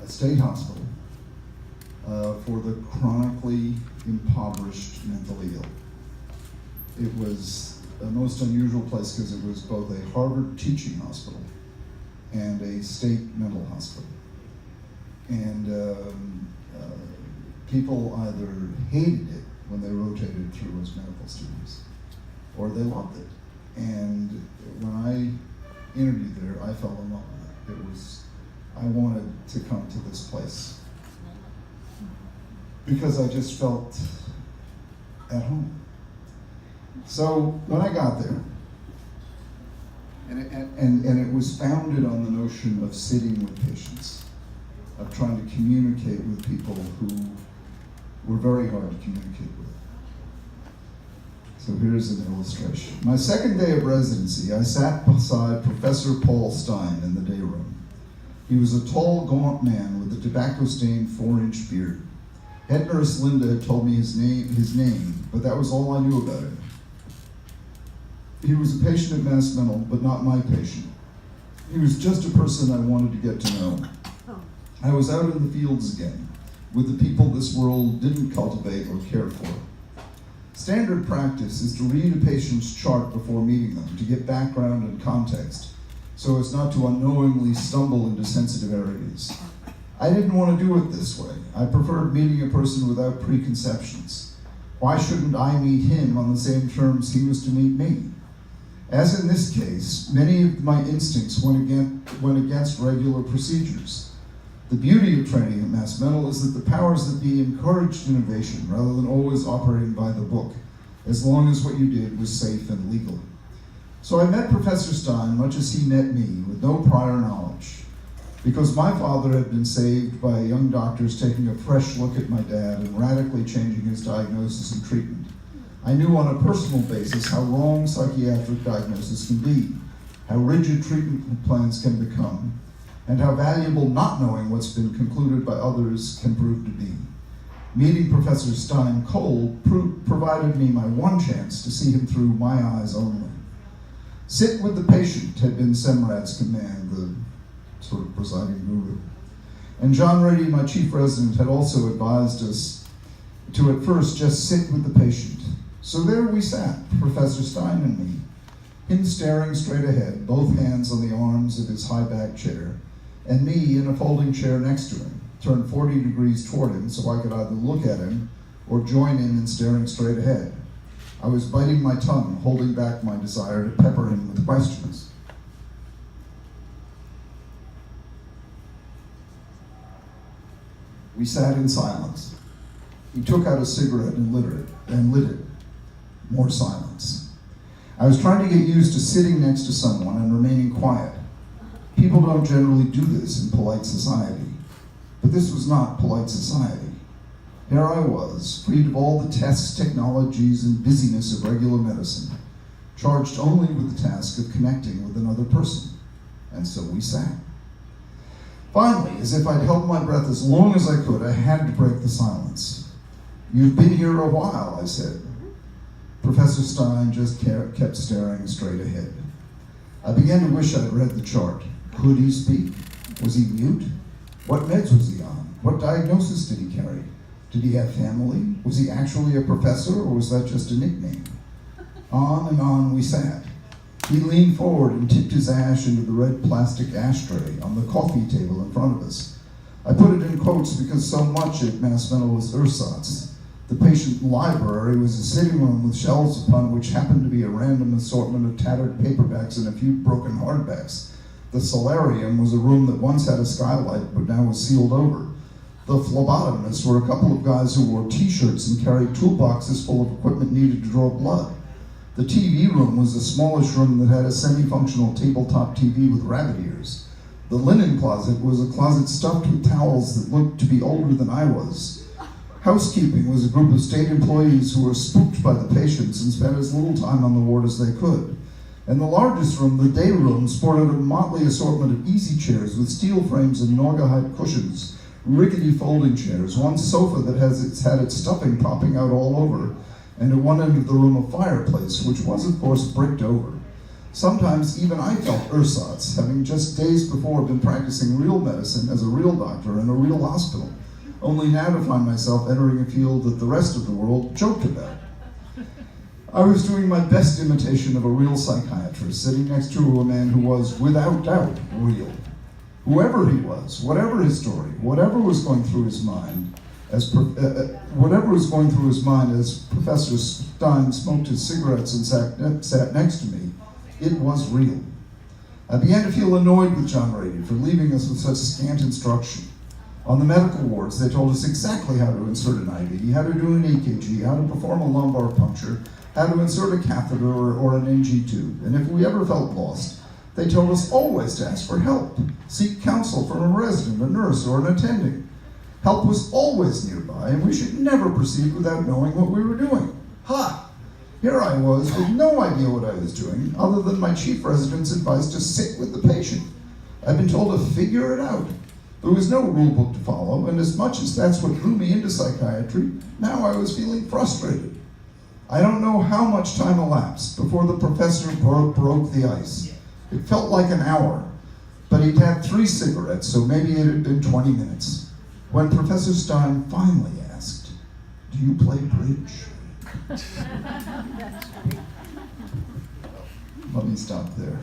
state hospital for the chronically impoverished mentally ill. It was a most unusual place because it was both a Harvard teaching hospital and a state mental hospital. And people either hated it when they rotated through as medical students, or they loved it. And when I interviewed there, I fell in love with it. I wanted to come to this place because I just felt at home. So when I got there, and it was founded on the notion of sitting with patients, of trying to communicate with people who were very hard to communicate with. So here's an illustration. My second day of residency, I sat beside Professor Paul Stein in the day room. He was a tall, gaunt man with a tobacco-stained 4-inch beard. Head nurse Linda had told me his name, but that was all I knew about him. He was a patient at Mass Mental, but not my patient. He was just a person I wanted to get to know. I was out in the fields again, with the people this world didn't cultivate or care for. Standard practice is to read a patient's chart before meeting them, to get background and context, so as not to unknowingly stumble into sensitive areas. I didn't want to do it this way. I preferred meeting a person without preconceptions. Why shouldn't I meet him on the same terms he was to meet me? As in this case, many of my instincts went against regular procedures. The beauty of training at Mass Mental is that the powers that be encouraged innovation rather than always operating by the book, as long as what you did was safe and legal. So I met Professor Stein much as he met me, with no prior knowledge. Because my father had been saved by young doctors taking a fresh look at my dad and radically changing his diagnosis and treatment, I knew on a personal basis how wrong psychiatric diagnosis can be, how rigid treatment plans can become, and how valuable not knowing what's been concluded by others can prove to be. Meeting Professor Stein cold provided me my one chance to see him through my eyes only. Sit with the patient had been Semrad's command, the sort of presiding guru. And John Rady, my chief resident, had also advised us to at first just sit with the patient. So there we sat, Professor Stein and me, him staring straight ahead, both hands on the arms of his high-back chair, and me in a folding chair next to him, turned 40 degrees toward him so I could either look at him or join him in staring straight ahead. I was biting my tongue, holding back my desire to pepper him with questions. We sat in silence. He took out a cigarette and lit it. More silence. I was trying to get used to sitting next to someone and remaining quiet. People don't generally do this in polite society. But this was not polite society. Here I was, freed of all the tests, technologies, and busyness of regular medicine, charged only with the task of connecting with another person. And so we sat. Finally, as if I'd held my breath as long as I could, I had to break the silence. "You've been here a while," I said. Professor Stein just kept staring straight ahead. I began to wish I'd read the chart. Could he speak? Was he mute? What meds was he on? What diagnosis did he carry? Did he have family? Was he actually a professor, or was that just a nickname? On and on we sat. He leaned forward and tipped his ash into the red plastic ashtray on the coffee table in front of us. I put it in quotes because so much at Mass Mental was ersatz. The patient library was a sitting room with shelves upon which happened to be a random assortment of tattered paperbacks and a few broken hardbacks. The solarium was a room that once had a skylight but now was sealed over. The phlebotomists were a couple of guys who wore t-shirts and carried toolboxes full of equipment needed to draw blood. The TV room was a smallish room that had a semi-functional tabletop TV with rabbit ears. The linen closet was a closet stuffed with towels that looked to be older than I was. Housekeeping was a group of state employees who were spooked by the patients and spent as little time on the ward as they could. And the largest room, the day room, sported a motley assortment of easy chairs with steel frames and Norgahide cushions, rickety folding chairs, one sofa that had its stuffing popping out all over, and at one end of the room a fireplace, which was of course bricked over. Sometimes even I felt ersatz, having just days before been practicing real medicine as a real doctor in a real hospital, only now to find myself entering a field that the rest of the world joked about. I was doing my best imitation of a real psychiatrist, sitting next to a man who was, without doubt, real. Whoever he was, whatever his story, whatever was going through his mind, as Professor Stein smoked his cigarettes and sat next to me, it was real. I began to feel annoyed with John Rady for leaving us with such scant instruction. On the medical wards, they told us exactly how to insert an IV, how to do an EKG, how to perform a lumbar puncture, how to insert a catheter or an NG tube. And if we ever felt lost, they told us always to ask for help, seek counsel from a resident, a nurse, or an attending. Help was always nearby, and we should never proceed without knowing what we were doing. Ha! Here I was with no idea what I was doing, other than my chief resident's advice to sit with the patient. I'd been told to figure it out. There was no rule book to follow, and as much as that's what drew me into psychiatry, now I was feeling frustrated. I don't know how much time elapsed before the professor broke the ice. It felt like an hour, but he'd had 3 cigarettes, so maybe it had been 20 minutes. When Professor Stein finally asked, "Do you play bridge?" Let me stop there.